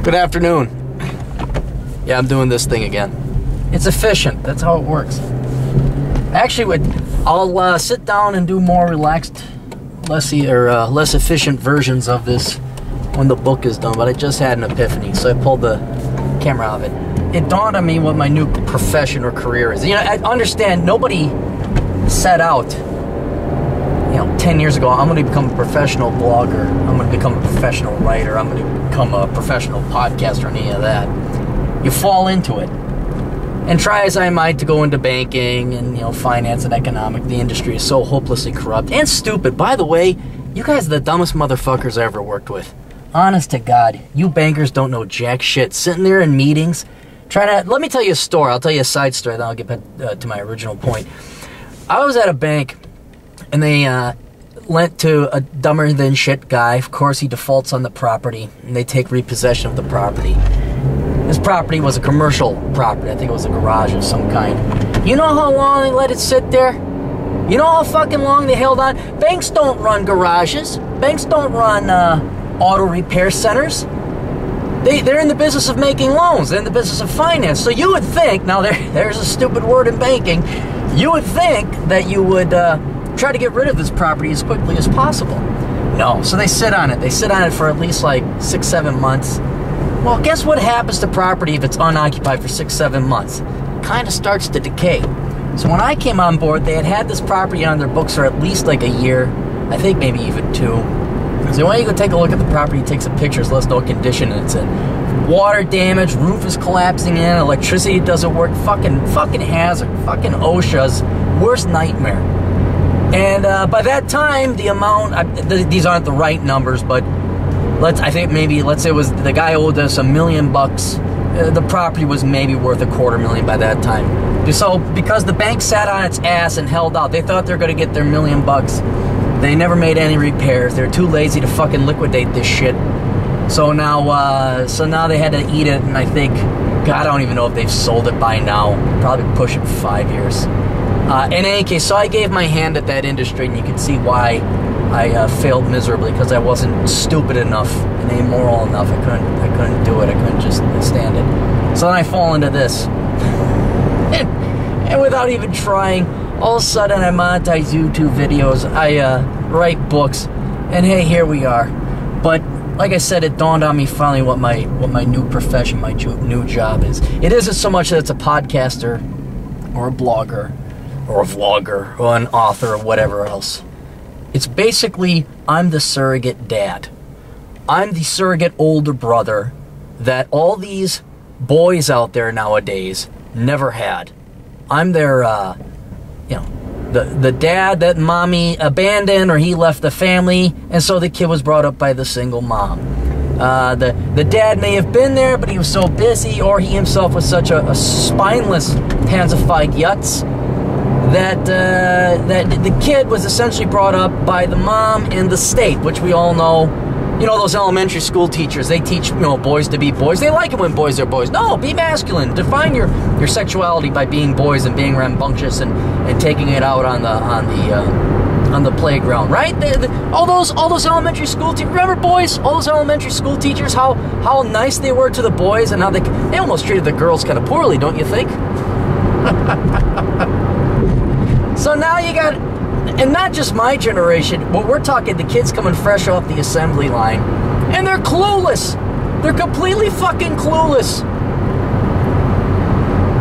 Good afternoon. Yeah, I'm doing this thing again. It's efficient. That's how it works. Actually, I'll sit down and do more relaxed, less efficient versions of this when the book is done. But I just had an epiphany, so I pulled the camera out of it. It dawned on me what my new profession or career is. You know, I understand nobody set out, 10 years ago, I'm going to become a professional blogger, I'm going to become a professional writer, I'm going to become a professional podcaster, or any of that. You fall into it. And try as I might to go into banking and, finance and economic, the industry is so hopelessly corrupt and stupid. By the way, you guys are the dumbest motherfuckers I ever worked with. Honest to God, you bankers don't know jack shit. Sitting there in meetings, let me tell you a story. I'll tell you a side story, then I'll get back to my original point. I was at a bank, and they lent to a dumber-than-shit guy. Of course, he defaults on the property, and they take repossession of the property. This property was a commercial property. I think it was a garage of some kind. You know how long they let it sit there? You know how fucking long they held on? Banks don't run garages. Banks don't run auto repair centers. They're in the business of making loans. They're in the business of finance. So you would think, now there's a stupid word in banking, you would think that you would try to get rid of this property as quickly as possible. No, so they sit on it. They sit on it for at least like 6-7 months. Well, guess what happens to property if it's unoccupied for 6-7 months? It kind of starts to decay. So when I came on board, they had this property on their books for at least like a year. I think maybe even 2. So why don't you go take a look at the property, take some pictures, let us know what condition it's in. Water damage, roof is collapsing in, electricity doesn't work, fucking hazard, fucking OSHA's worst nightmare. And by that time, the amount, these aren't the right numbers, but let's say it was the guy owed us $1 million. The property was maybe worth $250,000 by that time. So because the bank sat on its ass and held out, they thought they were going to get their $1 million. They never made any repairs. They're too lazy to fucking liquidate this shit. So now they had to eat it, and I think, God, I don't even know if they've sold it by now. Probably pushing 5 years. In any case, so I gave my hand at that industry, and you can see why I failed miserably, because I wasn't stupid enough and immoral enough. I couldn't do it. I couldn't just stand it. So then I fall into this, and without even trying, all of a sudden I monetize YouTube videos. I write books, and hey, here we are. But like I said, it dawned on me finally what my new profession, my new job is. It isn't so much that it's a podcaster, or a blogger, or a vlogger, or an author, or whatever else. It's basically, I'm the surrogate dad. I'm the surrogate older brother that all these boys out there nowadays never had. I'm their, the dad that mommy abandoned, or he left the family, and so the kid was brought up by the single mom. The dad may have been there, but he was so busy, or he himself was such a spineless, pansified yutz, that the kid was essentially brought up by the mom and the state, which we all know. You know, those elementary school teachers, they teach, boys to be boys. They like it when boys are boys. No, be masculine. Define your sexuality by being boys and being rambunctious and taking it out on the playground, right? All those elementary school teachers, remember, boys? All those elementary school teachers, how nice they were to the boys, and how they almost treated the girls kind of poorly, don't you think? So now you got, and not just my generation, but we're talking the kids coming fresh off the assembly line, and they're clueless. They're completely fucking clueless.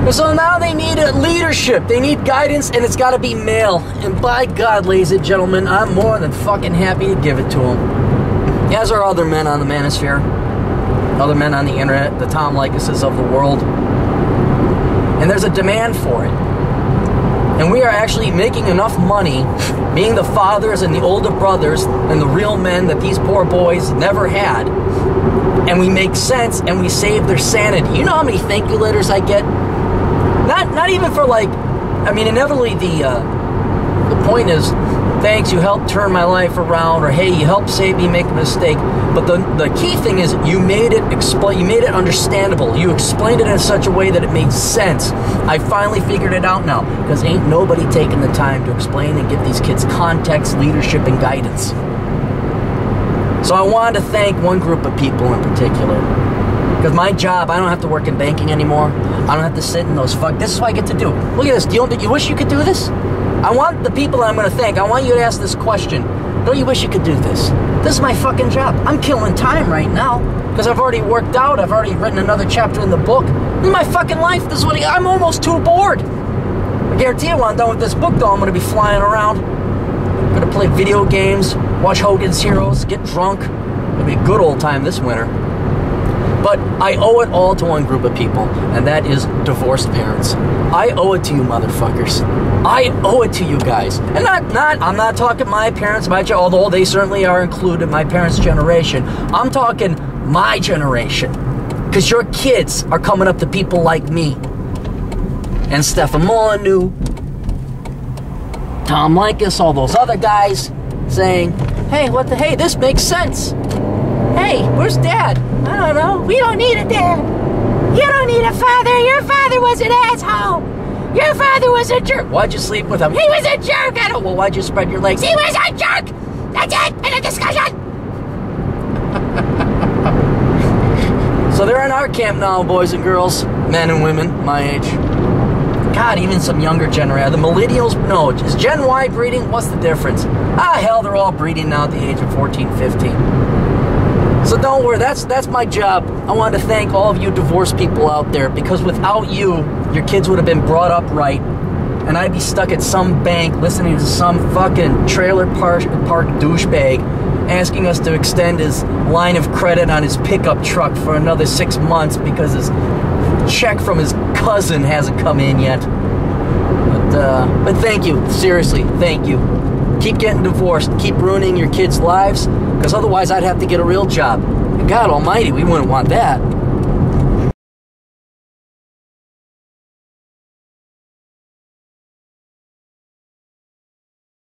And so now they need leadership. They need guidance, and it's got to be male. And by God, ladies and gentlemen, I'm more than fucking happy to give it to them. As are other men on the manosphere, other men on the internet, the Tom Leikuses of the world. And there's a demand for it. And we are actually making enough money, being the fathers and the older brothers and the real men that these poor boys never had. And we make sense, and we save their sanity. You know how many thank you letters I get? Not even for inevitably the point is, thanks, you helped turn my life around, or hey, you helped save me make a mistake. But the key thing is you made it understandable. You explained it in such a way that it made sense. I finally figured it out now, because ain't nobody taking the time to explain and give these kids context, leadership, and guidance. So I wanted to thank one group of people in particular, Because my job, I don't have to work in banking anymore. I don't have to sit in those This is what I get to do. Look at this. Do you wish you could do this? I want the people that I'm going to thank, I want you to ask this question. Don't you wish you could do this? This is my fucking job. I'm killing time right now because I've already worked out. I've already written another chapter in the book. This is my fucking life. This is what I'm almost too bored. I guarantee you when I'm done with this book, though, I'm going to be flying around. I'm going to play video games, watch Hogan's Heroes, get drunk. It'll be a good old time this winter. But I owe it all to one group of people, and that is divorced parents. I owe it to you motherfuckers. I owe it to you guys. And I'm not talking my parents, although they certainly are included, my parents' generation. I'm talking my generation. Because your kids are coming up to people like me. And Stefan Molyneux, Tom Likas, all those other guys saying, hey, hey, this makes sense. Hey, where's Dad? I don't know. We don't need a dad. You don't need a father. Your father was an asshole. Your father was a jerk. Why'd you sleep with him? He was a jerk. I don't. Well, why'd you spread your legs? He was a jerk. That's it. End of discussion. So they're in our camp now, boys and girls, men and women, my age. God, even some younger generation. The millennials, no. Is Gen Y breeding? What's the difference? Ah, hell, they're all breeding now at the age of 14, 15. So don't worry, that's my job. I wanted to thank all of you divorced people out there, because without you, your kids would have been brought up right, and I'd be stuck at some bank listening to some fucking trailer park douchebag asking us to extend his line of credit on his pickup truck for another 6 months because his check from his cousin hasn't come in yet. But thank you, seriously, thank you. Keep getting divorced, keep ruining your kids' lives, because otherwise I'd have to get a real job. And God almighty, we wouldn't want that.